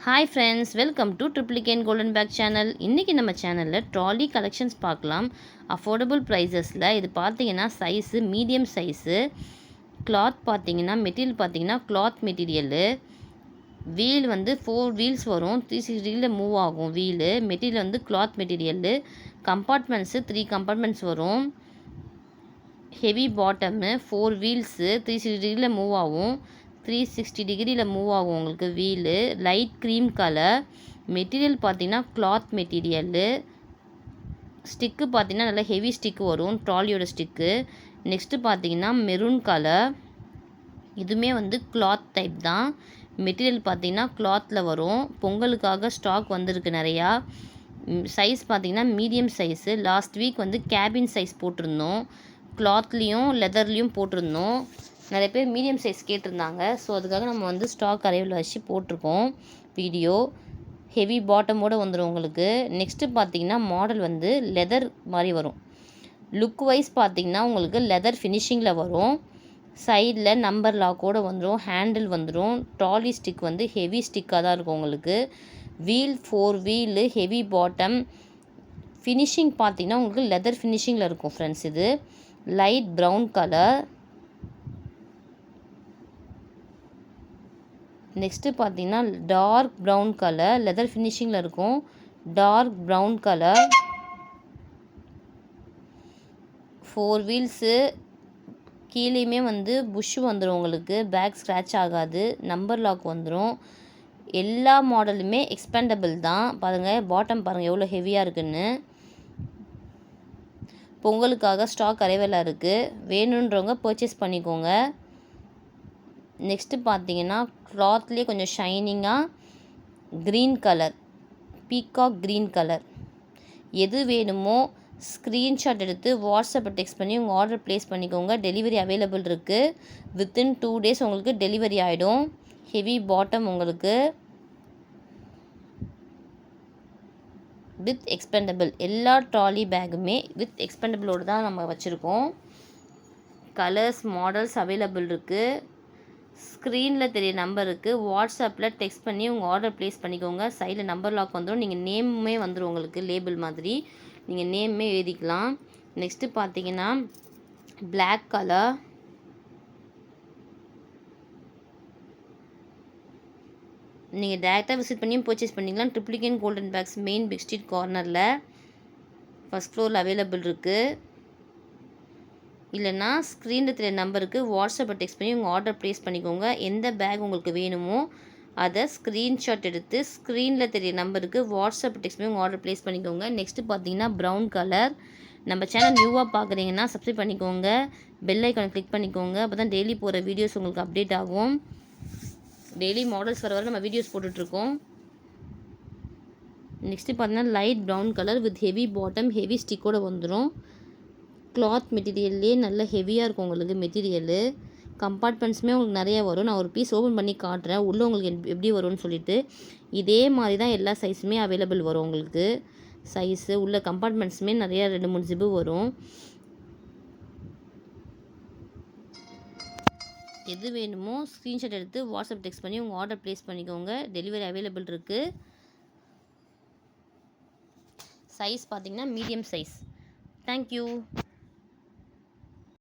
Hi friends, welcome to Triplicane golden bag channel. இன்றைக்கி நம்ம சேனலில் ட்ராலி கலெக்ஷன்ஸ் பார்க்கலாம். அஃபோர்டபுள் ப்ரைஸஸில். இது பார்த்தீங்கன்னா சைஸு மீடியம் சைஸு. கிளாத் பார்த்தீங்கன்னா மெட்டீரியல் பார்த்தீங்கன்னா கிளாத் மெட்டீரியலு. வீல் வந்து 4 வீல்ஸ் வரும். 360 டிகிரியில் மூவ் ஆகும் வீலு. மெட்டீரியல் வந்து கிளாத் மெட்டீரியலு. கம்பார்ட்மெண்ட்ஸு 3 கம்பார்ட்மெண்ட்ஸ் வரும். ஹெவி பாட்டமு, 4 வீல்ஸு 360 டிகிரியில் மூவ் ஆகும். 360 டிகிரியில் மூவ் ஆகும் உங்களுக்கு wheel. Light cream colour. Material பார்த்தீங்கன்னா கிளாத் மெட்டீரியலு. ஸ்டிக்கு பார்த்தீங்கன்னா நல்லா ஹெவி ஸ்டிக்கு வரும், ட்ராலியோட ஸ்டிக்கு. நெக்ஸ்ட்டு பார்த்தீங்கன்னா மெரூன் கலர். இதுவுமே வந்து கிளாத் டைப் தான். மெட்டீரியல் பார்த்தீங்கன்னா கிளாத்தில் வரும். பொங்கலுக்காக ஸ்டாக் வந்திருக்கு நிறையா. சைஸ் பார்த்தீங்கன்னா மீடியம் சைஸு. லாஸ்ட் வீக் வந்து கேபின் சைஸ் போட்டிருந்தோம். கிளாத்லேயும் லெதர்லேயும் போட்டிருந்தோம். நிறைய பேர் மீடியம் சைஸ் கேட்டிருந்தாங்க. ஸோ அதுக்காக நம்ம வந்து ஸ்டாக் அரைவில் வச்சு போட்டிருக்கோம் வீடியோ. ஹெவி பாட்டமோடு வந்துடும் உங்களுக்கு. நெக்ஸ்ட்டு பார்த்தீங்கன்னா மாடல் வந்து லெதர் மாதிரி வரும். லுக் வைஸ் பார்த்தீங்கன்னா உங்களுக்கு லெதர் ஃபினிஷிங்கில் வரும். சைடில் நம்பர் லாக்கோடு வந்துடும். ஹேண்டில் வந்துடும். ட்ராலி ஸ்டிக் வந்து ஹெவி ஸ்டிக்காக தான் இருக்கும் உங்களுக்கு. Wheel 4 wheel, heavy bottom. Finishing பார்த்தீங்கன்னா உங்களுக்கு லெதர் ஃபினிஷிங்கில் இருக்கும் ஃப்ரெண்ட்ஸ். இது லைட் ப்ரௌன் கலர். நெக்ஸ்ட்டு பார்த்தீங்கன்னா டார்க் ப்ரௌன் கலர். லெதர் ஃபினிஷிங்கில் இருக்கும். Dark brown colour. 4 வீல்ஸு. கீழேயுமே வந்து புஷ் வந்துடும் உங்களுக்கு. பேக் ஸ்க்ராட்ச் ஆகாது. நம்பர் லாக் வந்துடும். எல்லா மாடலுமே எக்ஸ்பேண்டபிள் தான். பாருங்கள் பாட்டம் பாருங்கள் எவ்வளோ ஹெவியாக இருக்குன்னு. பொங்கலுக்காக ஸ்டாக் அரைவலாக இருக்குது. வேணுன்றவங்க பர்ச்சேஸ் பண்ணிக்கோங்க. நெக்ஸ்ட்டு பார்த்தீங்கன்னா கிளாத்லேயே கொஞ்சம் ஷைனிங்காக green colour, peacock green colour. எது வேணுமோ ஸ்க்ரீன்ஷாட் எடுத்து வாட்ஸ்அப்பை டெக்ஸ்ட் பண்ணி உங்கள் ஆர்டர் ப்ளேஸ் பண்ணிக்கோங்க. டெலிவரி அவைலபிள் இருக்குது. வித்தின் 2 days உங்களுக்கு டெலிவரி ஆகிடும். ஹெவி பாட்டம் உங்களுக்கு வித் எக்ஸ்பெண்டபிள். எல்லா ட்ராலி பேக்குமே வித் எக்ஸ்பெண்டபிளோடு தான் நம்ம வச்சுருக்கோம். கலர்ஸ் மாடல்ஸ் அவைலபிள் இருக்குது. ஸ்க்ரீனில் தெரிய நம்பருக்கு வாட்ஸ்அப்பில் டெக்ஸ்ட் பண்ணி உங்கள் ஆர்டர் ப்ளேஸ் பண்ணிக்கோங்க. சைடில் நம்பர் லாக் வந்துடும். நீங்கள் நேமுமே வந்துடும் உங்களுக்கு. லேபிள் மாதிரி நீங்கள் நேமே எழுதிக்கலாம். நெக்ஸ்ட்டு பார்த்தீங்கன்னா பிளாக் கலர். நீங்கள் டேரெக்டாக விசிட் பண்ணியும் பர்ச்சேஸ் பண்ணிக்கலாம். Triplicane golden bags main big street கார்னரில் ஃபஸ்ட் ஃப்ளோரில் அவைலபிள் இருக்குது. இல்லைனா ஸ்க்ரீனில் தெரிய நம்பருக்கு வாட்ஸ்அப்பை டெக்ஸ்ட் பண்ணி உங்கள் ஆர்டர் ப்ளேஸ் பண்ணிக்கோங்க. எந்த பேக் உங்களுக்கு வேணுமோ அதை ஸ்க்ரீன்ஷாட் எடுத்து ஸ்க்ரீனில் தெரிய நம்பருக்கு வாட்ஸ்அப் டெக்ஸ்ட் பண்ணி உங்கள் ஆர்டர் ப்ளேஸ் பண்ணிக்கோங்க. நெக்ஸ்ட்டு பார்த்தீங்கன்னா ப்ரௌன் கலர். நம்ம சேனல் நியூவாக பார்க்குறீங்கன்னா சப்ஸ்கிரைப் பண்ணிக்கோங்க. பெல் ஐக்கானை கிளிக் பண்ணிக்கோங்க. அப்போ தான் டெய்லி போகிற வீடியோஸ் உங்களுக்கு அப்டேட் ஆகும். டெய்லி மாடல்ஸ் வர நம்ம வீடியோஸ் போட்டுட்ருக்கோம். நெக்ஸ்ட்டு பார்த்தீங்கன்னா light brown colour with heavy bottom, heavy ஸ்டிக்கோடு வந்துடும். கிளாத் மெட்டீரியல்லே நல்ல ஹெவியாக இருக்கும் உங்களுக்கு மெட்டீரியலு. கம்பார்ட்மெண்ட்ஸுமே உங்களுக்கு நிறையா வரும். நான் ஒரு பீஸ் ஓப்பன் பண்ணி காட்டுறேன் உள்ளே உங்களுக்கு எப்படி வரும்னு சொல்லிட்டு. இதே மாதிரி தான் எல்லா சைஸுமே அவைலபிள் வரும் உங்களுக்கு. சைஸு உள்ள கம்பார்ட்மெண்ட்ஸுமே நிறையா 2-3 ஜிப்பு வரும். எது வேணுமோ ஸ்க்ரீன்ஷாட் எடுத்து வாட்ஸ்அப் டெக்ஸ்ட் பண்ணி உங்கள் ஆர்டர் ப்ளேஸ் பண்ணிக்கோங்க. டெலிவரி அவைலபிள் இருக்குது. சைஸ் பார்த்தீங்கன்னா மீடியம் சைஸ். தேங்க்யூ.